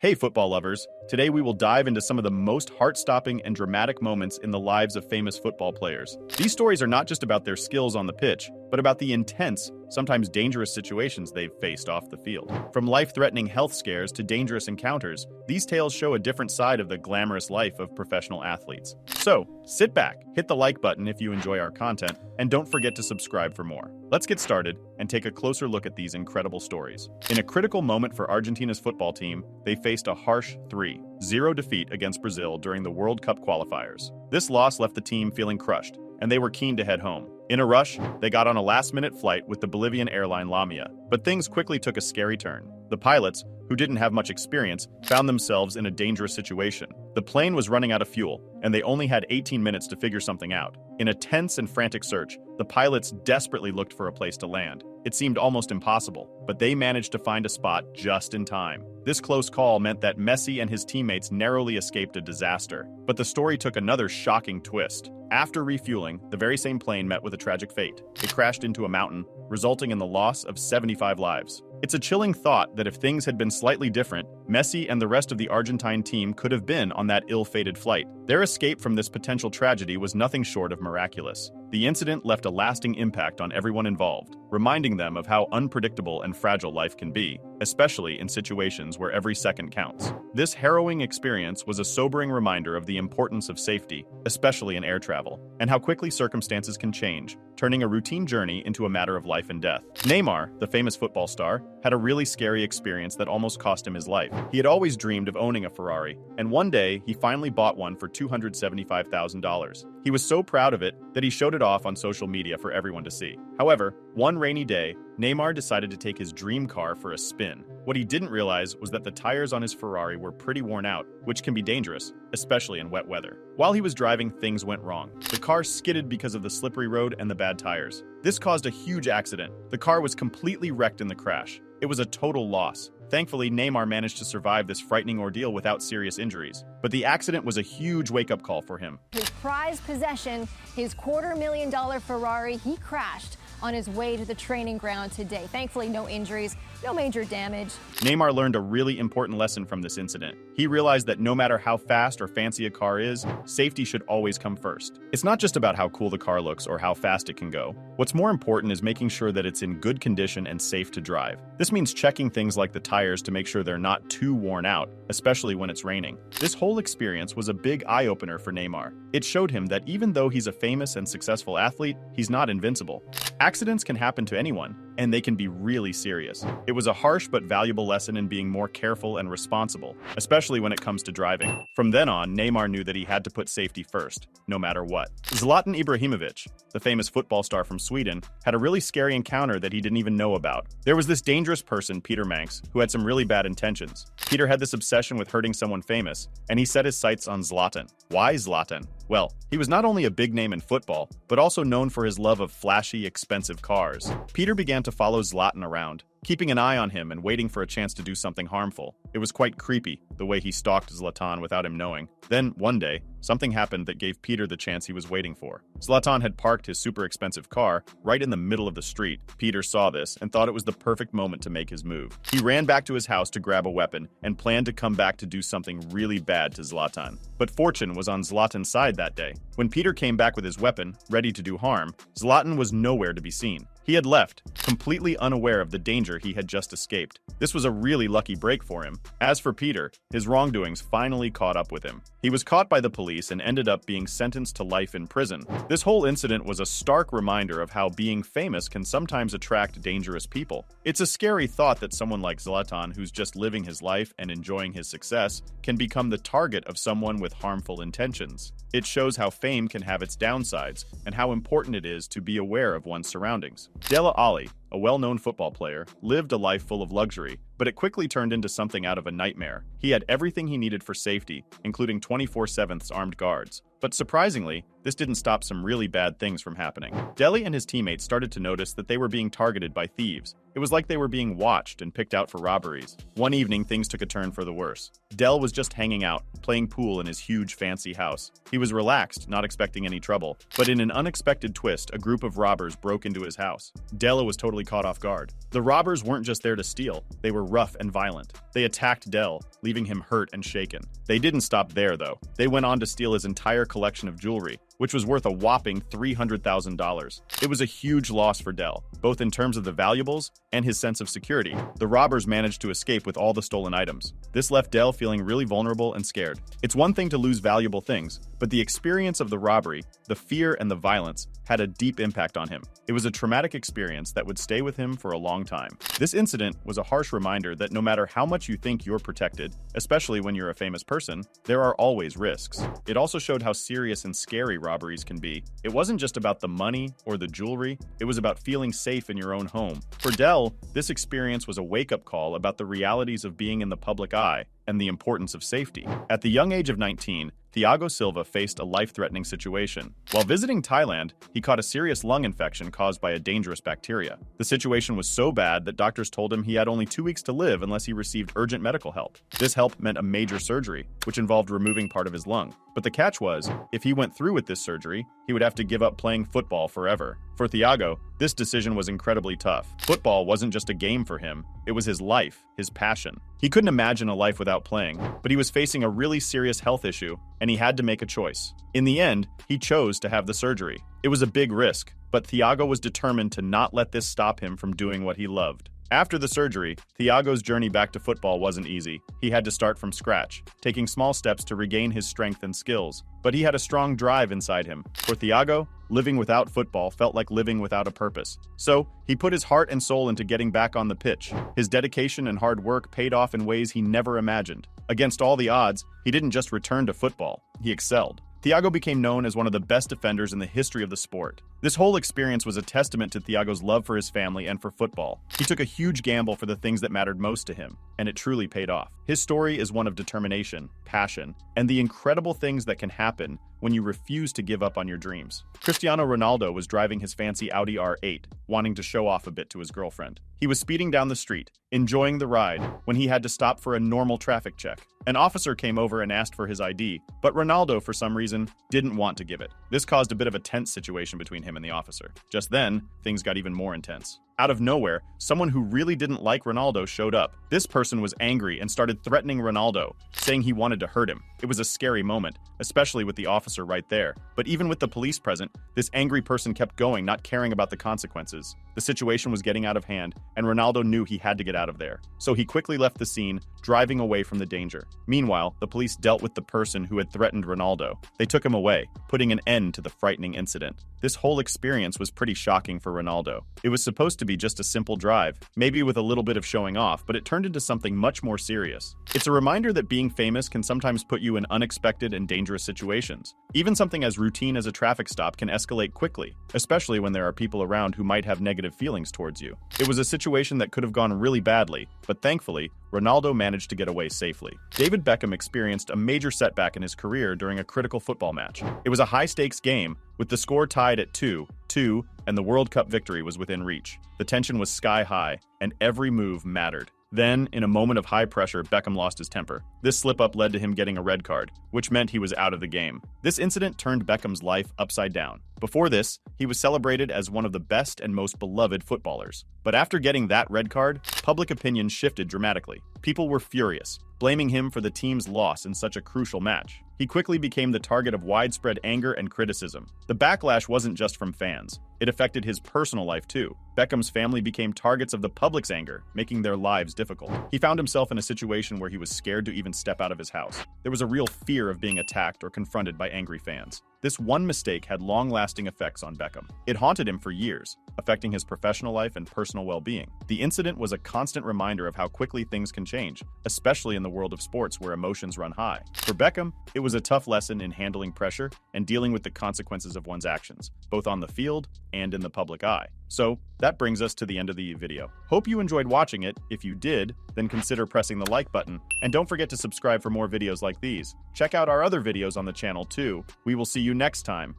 Hey, football lovers! Today we will dive into some of the most heart-stopping and dramatic moments in the lives of famous football players. These stories are not just about their skills on the pitch, but about the intense, sometimes dangerous situations they've faced off the field. From life-threatening health scares to dangerous encounters, these tales show a different side of the glamorous life of professional athletes. So, sit back, hit the like button if you enjoy our content, and don't forget to subscribe for more. Let's get started and take a closer look at these incredible stories. In a critical moment for Argentina's football team, they faced a harsh 3-0 defeat against Brazil during the World Cup qualifiers. This loss left the team feeling crushed, and they were keen to head home. In a rush, they got on a last-minute flight with the Bolivian airline Lamia, but things quickly took a scary turn. The pilots, who didn't have much experience, found themselves in a dangerous situation. The plane was running out of fuel, and they only had 18 minutes to figure something out. In a tense and frantic search, the pilots desperately looked for a place to land. It seemed almost impossible, but they managed to find a spot just in time. This close call meant that Messi and his teammates narrowly escaped a disaster. But the story took another shocking twist. After refueling, the very same plane met with a tragic fate. It crashed into a mountain, resulting in the loss of 75 lives. It's a chilling thought that if things had been slightly different, Messi and the rest of the Argentine team could have been on that ill-fated flight. Their escape from this potential tragedy was nothing short of miraculous. The incident left a lasting impact on everyone involved, reminding them of how unpredictable and fragile life can be, especially in situations where every second counts. This harrowing experience was a sobering reminder of the importance of safety, especially in air travel, and how quickly circumstances can change, turning a routine journey into a matter of life and death. Neymar, the famous football star, had a really scary experience that almost cost him his life. He had always dreamed of owning a Ferrari, and one day he finally bought one for $275,000. He was so proud of it that he showed it off on social media for everyone to see. However, one rainy day, Neymar decided to take his dream car for a spin. What he didn't realize was that the tires on his Ferrari were pretty worn out, which can be dangerous, especially in wet weather. While he was driving, things went wrong. The car skidded because of the slippery road and the bad tires. This caused a huge accident. The car was completely wrecked in the crash. It was a total loss. Thankfully, Neymar managed to survive this frightening ordeal without serious injuries. But the accident was a huge wake-up call for him. His prized possession, his $250,000 Ferrari, he crashed on his way to the training ground today. Thankfully, no injuries, no major damage. Neymar learned a really important lesson from this incident. He realized that no matter how fast or fancy a car is, safety should always come first. It's not just about how cool the car looks or how fast it can go. What's more important is making sure that it's in good condition and safe to drive. This means checking things like the tires to make sure they're not too worn out, especially when it's raining. This whole experience was a big eye-opener for Neymar. It showed him that even though he's a famous and successful athlete, he's not invincible. Accidents can happen to anyone, and they can be really serious. It was a harsh but valuable lesson in being more careful and responsible, especially when it comes to driving. From then on, Neymar knew that he had to put safety first, no matter what. Zlatan Ibrahimovic, the famous football star from Sweden, had a really scary encounter that he didn't even know about. There was this dangerous person, Peter Manx, who had some really bad intentions. Peter had this obsession with hurting someone famous, and he set his sights on Zlatan. Why Zlatan? Well, he was not only a big name in football, but also known for his love of flashy, expensive cars. Peter began to follow Zlatan around, keeping an eye on him and waiting for a chance to do something harmful. It was quite creepy, the way he stalked Zlatan without him knowing. Then, one day, something happened that gave Peter the chance he was waiting for. Zlatan had parked his super expensive car right in the middle of the street. Peter saw this and thought it was the perfect moment to make his move. He ran back to his house to grab a weapon and planned to come back to do something really bad to Zlatan. But fortune was on Zlatan's side that day. When Peter came back with his weapon, ready to do harm, Zlatan was nowhere to be seen. He had left, completely unaware of the danger he had just escaped. This was a really lucky break for him. As for Peter, his wrongdoings finally caught up with him. He was caught by the police and ended up being sentenced to life in prison. This whole incident was a stark reminder of how being famous can sometimes attract dangerous people. It's a scary thought that someone like Zlatan, who's just living his life and enjoying his success, can become the target of someone with harmful intentions. It shows how fame can have its downsides and how important it is to be aware of one's surroundings. Dele Alli, a well-known football player, lived a life full of luxury, but it quickly turned into something out of a nightmare. He had everything he needed for safety, including 24/7 armed guards. But surprisingly, this didn't stop some really bad things from happening. Dele and his teammates started to notice that they were being targeted by thieves. It was like they were being watched and picked out for robberies. One evening, things took a turn for the worse. Dele was just hanging out, playing pool in his huge fancy house. He was relaxed, not expecting any trouble. But in an unexpected twist, a group of robbers broke into his house. Dele was totally caught off guard. The robbers weren't just there to steal, they were rough and violent. They attacked Dell, leaving him hurt and shaken. They didn't stop there, though. They went on to steal his entire collection of jewelry, which was worth a whopping $300,000. It was a huge loss for Dell, both in terms of the valuables and his sense of security. The robbers managed to escape with all the stolen items. This left Dell feeling really vulnerable and scared. It's one thing to lose valuable things, but the experience of the robbery, the fear and the violence, had a deep impact on him. It was a traumatic experience that would stay with him for a long time. This incident was a harsh reminder that no matter how much you think you're protected, especially when you're a famous person, there are always risks. It also showed how serious and scary robberies can be. It wasn't just about the money or the jewelry, it was about feeling safe in your own home. For Dell, this experience was a wake-up call about the realities of being in the public eye and the importance of safety. At the young age of 19, Thiago Silva faced a life-threatening situation. While visiting Thailand, he caught a serious lung infection caused by a dangerous bacteria. The situation was so bad that doctors told him he had only 2 weeks to live unless he received urgent medical help. This help meant a major surgery, which involved removing part of his lung. But the catch was, if he went through with this surgery, he would have to give up playing football forever. For Thiago, this decision was incredibly tough. Football wasn't just a game for him, it was his life, his passion. He couldn't imagine a life without playing, but he was facing a really serious health issue, and he had to make a choice. In the end, he chose to have the surgery. It was a big risk, but Thiago was determined to not let this stop him from doing what he loved. After the surgery, Thiago's journey back to football wasn't easy. He had to start from scratch, taking small steps to regain his strength and skills. But he had a strong drive inside him. For Thiago, living without football felt like living without a purpose. So, he put his heart and soul into getting back on the pitch. His dedication and hard work paid off in ways he never imagined. Against all the odds, he didn't just return to football, he excelled. Thiago became known as one of the best defenders in the history of the sport. This whole experience was a testament to Thiago's love for his family and for football. He took a huge gamble for the things that mattered most to him, and it truly paid off. His story is one of determination, passion, and the incredible things that can happen when you refuse to give up on your dreams. Cristiano Ronaldo was driving his fancy Audi R8, wanting to show off a bit to his girlfriend. He was speeding down the street, enjoying the ride, when he had to stop for a normal traffic check. An officer came over and asked for his ID, but Ronaldo, for some reason, didn't want to give it. This caused a bit of a tense situation between him and the officer. Just then, things got even more intense. Out of nowhere, someone who really didn't like Ronaldo showed up. This person was angry and started threatening Ronaldo, saying he wanted to hurt him. It was a scary moment, especially with the officer right there. But even with the police present, this angry person kept going, not caring about the consequences. The situation was getting out of hand, and Ronaldo knew he had to get out of there. So he quickly left the scene, driving away from the danger. Meanwhile, the police dealt with the person who had threatened Ronaldo. They took him away, putting an end to the frightening incident. This whole experience was pretty shocking for Ronaldo. It was supposed to be just a simple drive, maybe with a little bit of showing off, but it turned into something much more serious. It's a reminder that being famous can sometimes put you in unexpected and dangerous situations. Even something as routine as a traffic stop can escalate quickly, especially when there are people around who might have negative feelings towards you. It was a situation that could have gone really badly, but thankfully, Ronaldo managed to get away safely. David Beckham experienced a major setback in his career during a critical football match. It was a high-stakes game, with the score tied at 2-2, and the World Cup victory was within reach. The tension was sky-high, and every move mattered. Then, in a moment of high pressure, Beckham lost his temper. This slip-up led to him getting a red card, which meant he was out of the game. This incident turned Beckham's life upside down. Before this, he was celebrated as one of the best and most beloved footballers. But after getting that red card, public opinion shifted dramatically. People were furious, blaming him for the team's loss in such a crucial match. He quickly became the target of widespread anger and criticism. The backlash wasn't just from fans. It affected his personal life too. Beckham's family became targets of the public's anger, making their lives difficult. He found himself in a situation where he was scared to even step out of his house. There was a real fear of being attacked or confronted by angry fans. This one mistake had long-lasting effects on Beckham. It haunted him for years, affecting his professional life and personal well-being. The incident was a constant reminder of how quickly things can change, especially in the world of sports where emotions run high. For Beckham, it was a tough lesson in handling pressure and dealing with the consequences of one's actions, both on the field and in the public eye. So, that brings us to the end of the video. Hope you enjoyed watching it. If you did, then consider pressing the like button. And don't forget to subscribe for more videos like these. Check out our other videos on the channel too. We will see you next time.